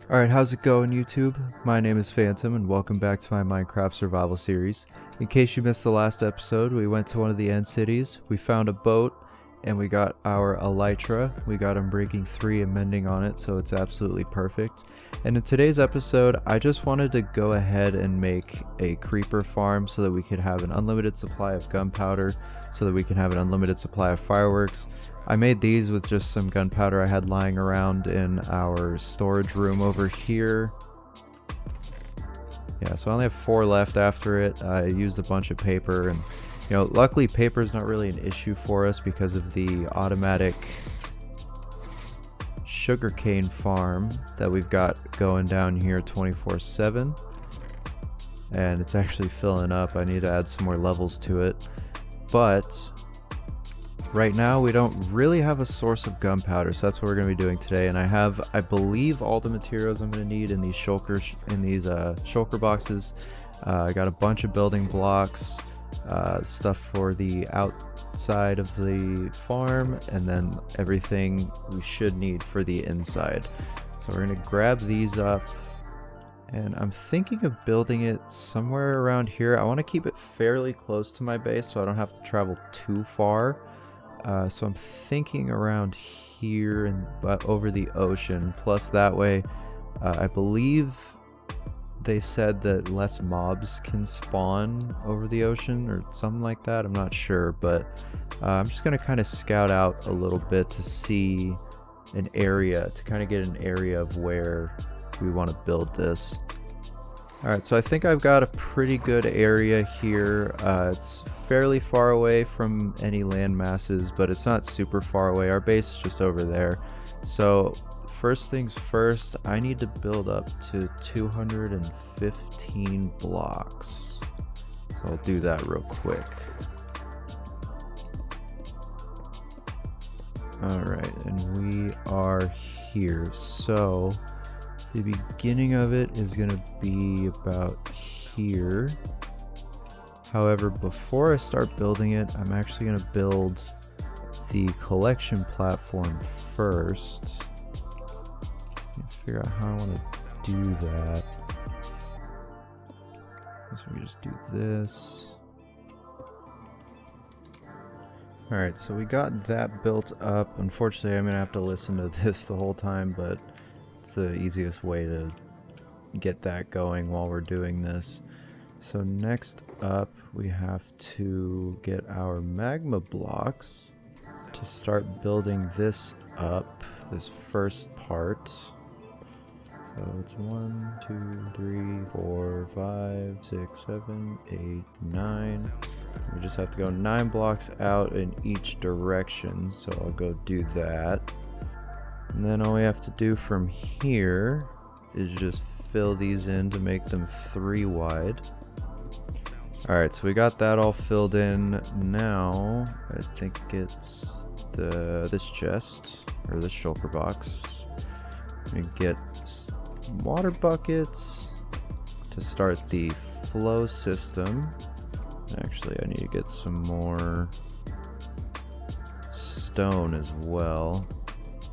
Alright, how's it going, YouTube? My name is Phantom and welcome back to my Minecraft survival series. In case you missed the last episode, we went to one of the end cities, we found a boat, and we got our elytra. We got Unbreaking 3 and mending on it, so it's absolutely perfect. And in today's episode, I just wanted to go ahead and make a creeper farm so that we could have an unlimited supply of gunpowder, so that we can have an unlimited supply of fireworks. I made these with just some gunpowder I had lying around in our storage room over here. Yeah, so I only have 4 left after it. I used a bunch of paper, and you know, luckily paper is not really an issue for us because of the automatic sugarcane farm that we've got going down here 24/7. And it's actually filling up. I need to add some more levels to it. But right now we don't really have a source of gunpowder, so that's what we're going to be doing today. And I have, I believe, all the materials I'm going to need in these shulker boxes. I got a bunch of building blocks, stuff for the outside of the farm, and then everything we should need for the inside. So we're going to grab these up, and I'm thinking of building it somewhere around here. I want to keep it fairly close to my base so I don't have to travel too far. So I'm thinking around here and over the ocean. Plus that way, I believe they said that less mobs can spawn over the ocean or something like that. I'm not sure, but I'm just going to kind of scout out a little bit to see an area, to kind of get an area of where we want to build this. Alright, so I think I've got a pretty good area here. It's fairly far away from any land masses, but it's not super far away. Our base is just over there. So first things first, I need to build up to 215 blocks. So I'll do that real quick. Alright, and we are here. So the beginning of it is going to be about here. However, before I start building it, I'm actually going to build the collection platform first. Figure out how I want to do that. So we just do this. Alright, so we got that built up. Unfortunately, I'm going to have to listen to this the whole time, but it's the easiest way to get that going while we're doing this. So next up, we have to get our magma blocks to start building this up, this first part. So it's 1, 2, 3, 4, 5, 6, 7, 8, 9. We just have to go 9 blocks out in each direction, so I'll go do that. And then all we have to do from here is just fill these in to make them 3 wide. Alright, so we got that all filled in. Now, I think it's this chest, or this shulker box. We get water buckets to start the flow system. Actually, I need to get some more stone as well.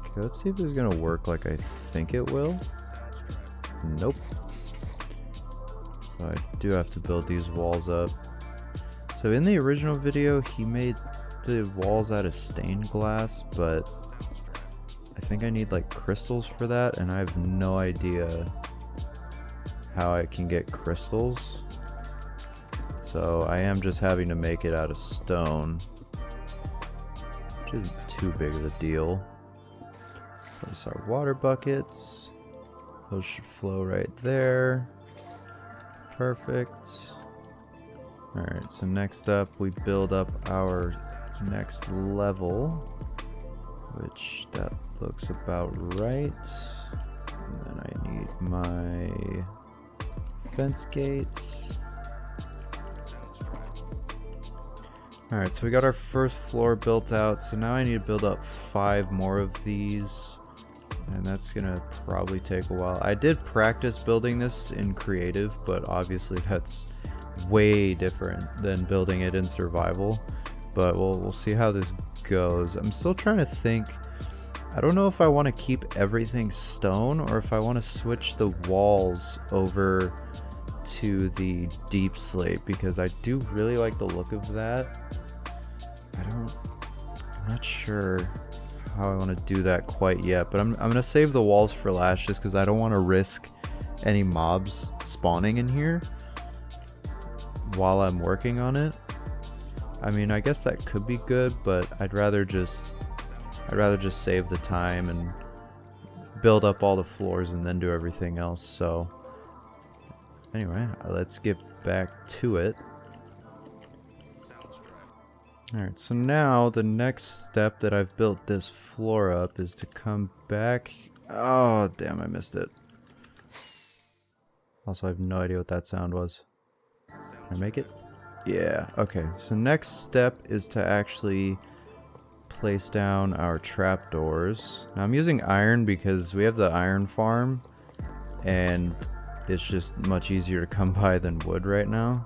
Okay, let's see if this is gonna work like I think it will. Nope. So I do have to build these walls up. So in the original video, he made the walls out of stained glass, but I think I need like crystals for that, and I have no idea how I can get crystals. So I am just having to make it out of stone, which isn't too big of a deal. There's our water buckets. Those should flow right there. Perfect. Alright, so next up we build up our next level, which that looks about right. And then I need my fence gates. Alright, so we got our first floor built out, so now I need to build up 5 more of these, and that's gonna probably take a while. I did practice building this in creative, but obviously that's way different than building it in survival, but we'll see how this goes. I'm still trying to think I don't know if I want to keep everything stone or if I want to switch the walls over to the deep slate, because I do really like the look of that. I'm not sure how I want to do that quite yet, but I'm gonna save the walls for last just because I don't want to risk any mobs spawning in here while I'm working on it. I mean, I guess that could be good, but I'd rather just save the time and build up all the floors and then do everything else. So anyway, let's get back to it. Alright, so now the next step that I've built this floor up is to come back. Oh, damn, I missed it. Also, I have no idea what that sound was. Can I make it? Yeah, okay. So next step is to actually place down our trapdoors. Now I'm using iron because we have the iron farm and it's just much easier to come by than wood right now.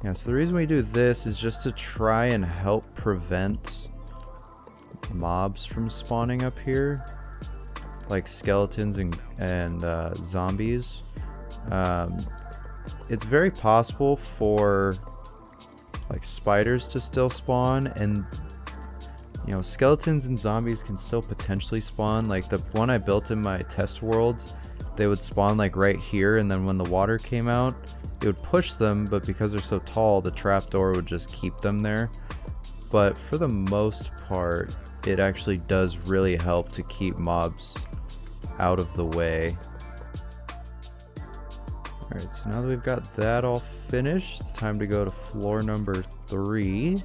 Yeah, so the reason we do this is just to try and help prevent mobs from spawning up here, like skeletons and zombies. It's very possible for like spiders to still spawn, and you know, skeletons and zombies can still potentially spawn. Like the one I built in my test world, they would spawn like right here, and then when the water came out, it would push them, but because they're so tall, the trapdoor would just keep them there. But for the most part, it actually does really help to keep mobs out of the way. Alright, so now that we've got that all finished, it's time to go to floor number 3.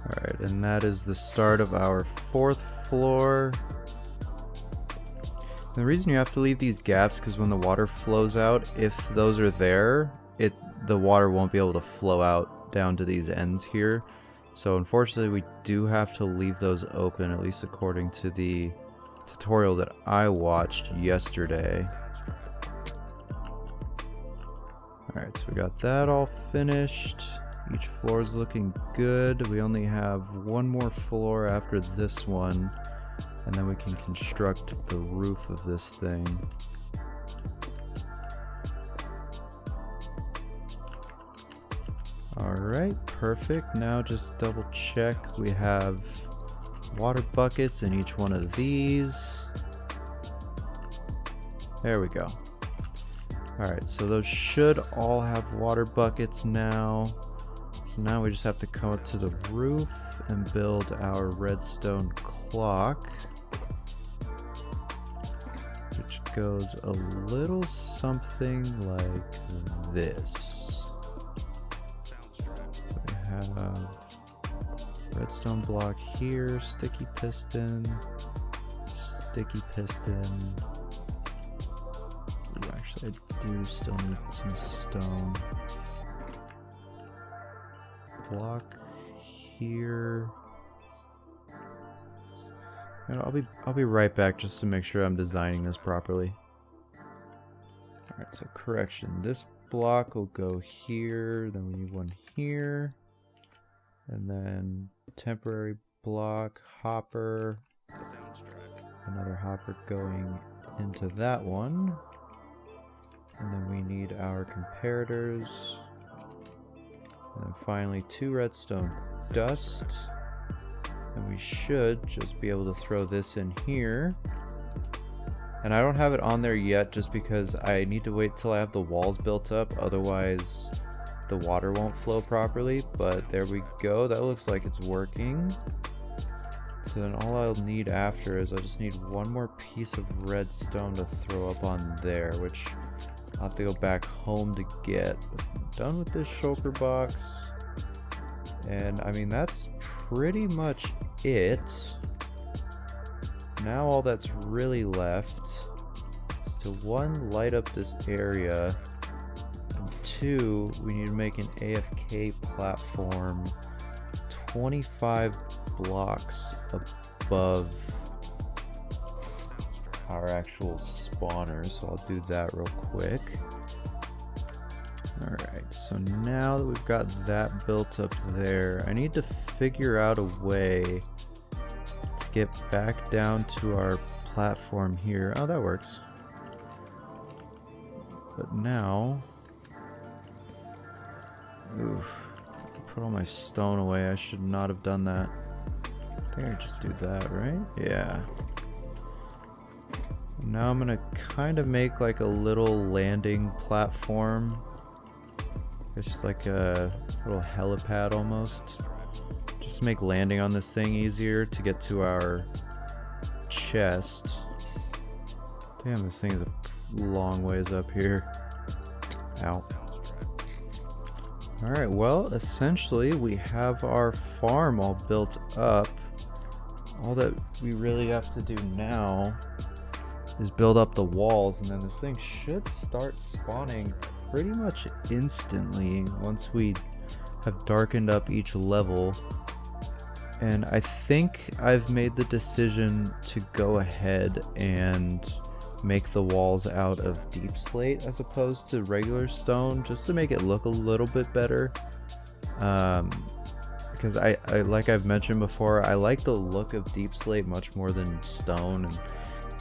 Alright, and that is the start of our 4th floor. The reason you have to leave these gaps because when the water flows out, if those are there, the water won't be able to flow out down to these ends here. So unfortunately we do have to leave those open, at least according to the tutorial that I watched yesterday. Alright, so we got that all finished. Each floor is looking good. We only have one more floor after this one, and then we can construct the roof of this thing. Alright, perfect. Now just double check. We have water buckets in each one of these. There we go. Alright, so those should all have water buckets now. So now we just have to come up to the roof and build our redstone clock, which goes a little something like this. So we have redstone block here, sticky piston. Ooh, actually I do still need some stone. Block here. And I'll be right back just to make sure I'm designing this properly. Alright, so correction. This block will go here, then we need one here. And then temporary block, hopper. Another hopper going into that one. And then we need our comparators. And then finally 2 redstone dust. And we should just be able to throw this in here. And I don't have it on there yet just because I need to wait till I have the walls built up, otherwise the water won't flow properly. But there we go, that looks like it's working. So then all I'll need after is I just need one more piece of redstone to throw up on there, which I'll have to go back home to get. But I'm done with this shulker box. And I mean, that's pretty much it. Now all that's really left is to 1, light up this area, and 2, we need to make an Afk platform 25 blocks above our actual spawner, so I'll do that real quick. Alright, so now that we've got that built up there, I need to figure out a way to get back down to our platform here. Oh, that works. But now... Oof. Put all my stone away. I should not have done that. I think I just do that, right? Yeah. Now I'm gonna kind of make like a little landing platform. It's just like a little helipad almost. Just to make landing on this thing easier to get to our chest. Damn, this thing is a long ways up here. Ow. Alright, well, essentially we have our farm all built up. All that we really have to do now is build up the walls, and then this thing should start spawning pretty much instantly once we have darkened up each level. And I think I've made the decision to go ahead and make the walls out of deep slate as opposed to regular stone, just to make it look a little bit better. Because I like I've mentioned before, I like the look of deep slate much more than stone, and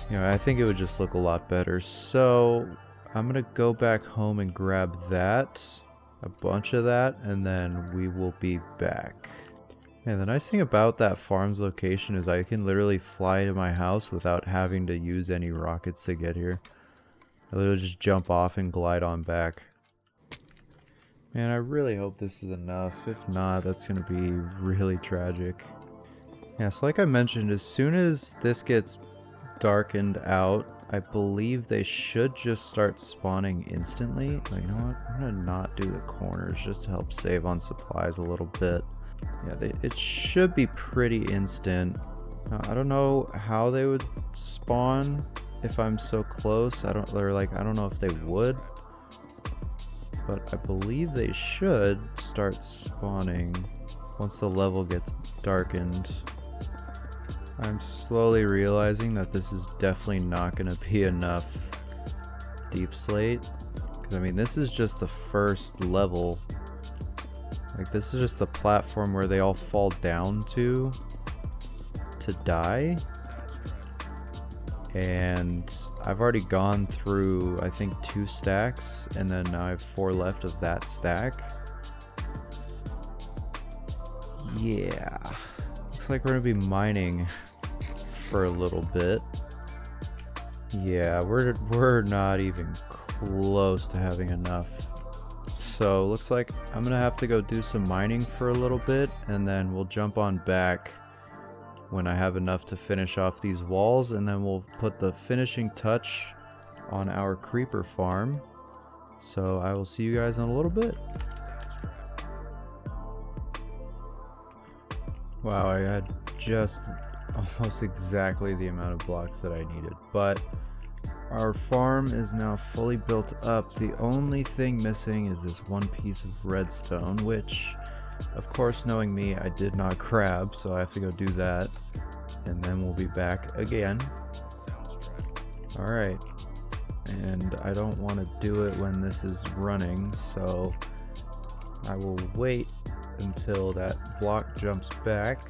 you know, I think it would just look a lot better. So I'm gonna go back home and grab that, a bunch of that, and then we will be back. And the nice thing about that farm's location is I can literally fly to my house without having to use any rockets to get here. I literally just jump off and glide on back. Man, I really hope this is enough. If not, that's gonna be really tragic. Yeah, so like I mentioned, as soon as this gets darkened out, I believe they should just start spawning instantly. But you know what? I'm gonna not do the corners just to help save on supplies a little bit. Yeah, it should be pretty instant. I don't know how they would spawn if I'm so close. I don't know if they would, but I believe they should start spawning once the level gets darkened. I'm slowly realizing that this is definitely not going to be enough deep slate, because I mean, this is just the first level. Like, this is just the platform where they all fall down to die. And I've already gone through, I think, 2 stacks, and then now I have 4 left of that stack. Yeah. Looks like we're gonna be mining for a little bit. Yeah, we're not even close to having enough. So looks like I'm gonna have to go do some mining for a little bit, and then we'll jump on back when I have enough to finish off these walls, and then we'll put the finishing touch on our creeper farm. So I will see you guys in a little bit. Wow, I had just almost exactly the amount of blocks that I needed, but our farm is now fully built up. The only thing missing is this one piece of redstone, which, of course, knowing me, I did not grab, so I have to go do that, and then we'll be back again. Alright, and I don't want to do it when this is running, so I will wait until that block jumps back.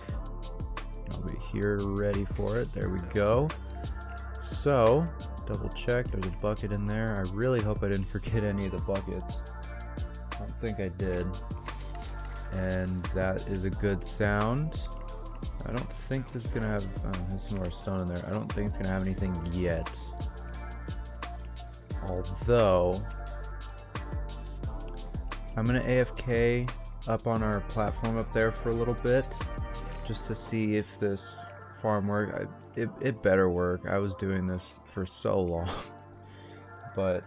I'll be here ready for it. There we go. So, double check, there's a bucket in there. I really hope I didn't forget any of the buckets. I don't think I did. And that is a good sound. I don't think this is gonna have, there's some more stone in there. I don't think it's gonna have anything yet. Although, I'm gonna AFK up on our platform up there for a little bit, just to see if this farm work. It better work. I was doing this for so long. But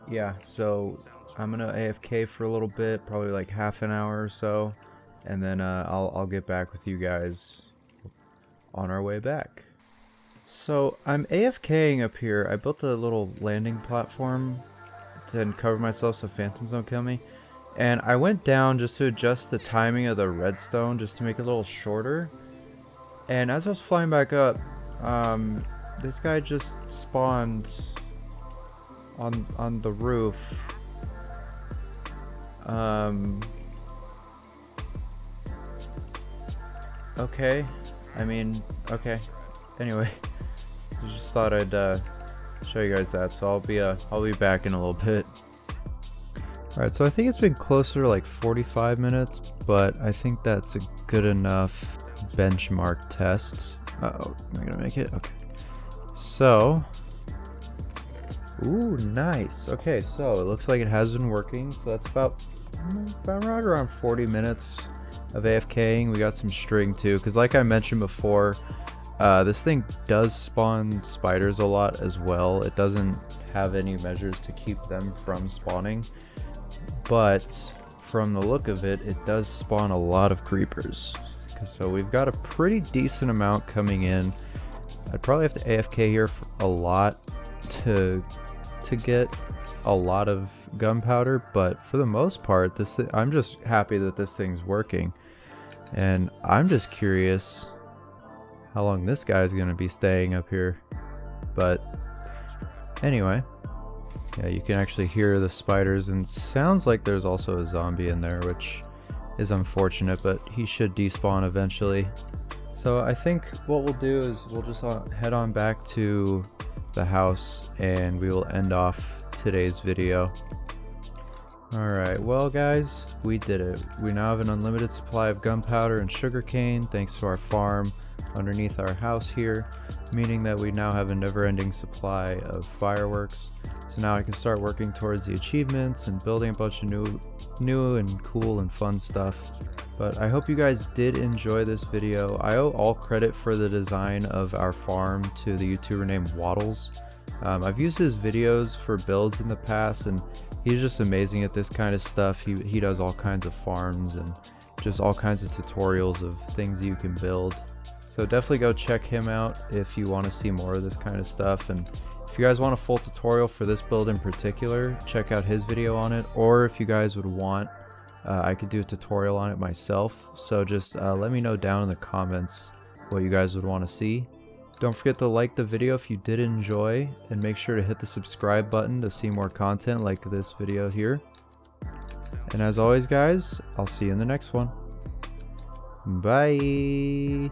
yeah, so I'm gonna AFK for a little bit, probably like half an hour or so, and then I'll get back with you guys on our way back. So I'm AFKing up here. I built a little landing platform to cover myself so phantoms don't kill me, and I went down just to adjust the timing of the redstone just to make it a little shorter. And as I was flying back up, this guy just spawned on the roof Okay. I mean, okay. Anyway, I just thought I'd show you guys that. So I'll be back in a little bit. All right. So I think it's been closer to like 45 minutes, but I think that's a good enough benchmark test. Uh-oh, am I gonna make it? Okay. So, ooh, nice. Okay, so it looks like it has been working. So that's about right around 40 minutes of AFKing. We got some string too, because like I mentioned before, this thing does spawn spiders a lot as well. It doesn't have any measures to keep them from spawning, but from the look of it, it does spawn a lot of creepers. So we've got a pretty decent amount coming in. I'd probably have to AFK here for a lot to get a lot of gunpowder, but for the most part, I'm just happy that this thing's working, and I'm just curious how long this guy's gonna be staying up here. But anyway, yeah, you can actually hear the spiders, and sounds like there's also a zombie in there, which is unfortunate, but he should despawn eventually. So I think what we'll do is we'll just head on back to the house, and we will end off today's video. Alright, well guys, we did it. We now have an unlimited supply of gunpowder and sugarcane thanks to our farm underneath our house here, meaning that we now have a never-ending supply of fireworks. So now I can start working towards the achievements and building a bunch of new and cool and fun stuff. But I hope you guys did enjoy this video. I owe all credit for the design of our farm to the YouTuber named Waddles. I've used his videos for builds in the past, and he's just amazing at this kind of stuff. He does all kinds of farms and just all kinds of tutorials of things you can build. So definitely go check him out if you want to see more of this kind of stuff. And if you guys want a full tutorial for this build in particular, check out his video on it. Or if you guys would want, I could do a tutorial on it myself. So just let me know down in the comments what you guys would want to see. Don't forget to like the video if you did enjoy, and make sure to hit the subscribe button to see more content like this video here. And as always guys, I'll see you in the next one. Bye!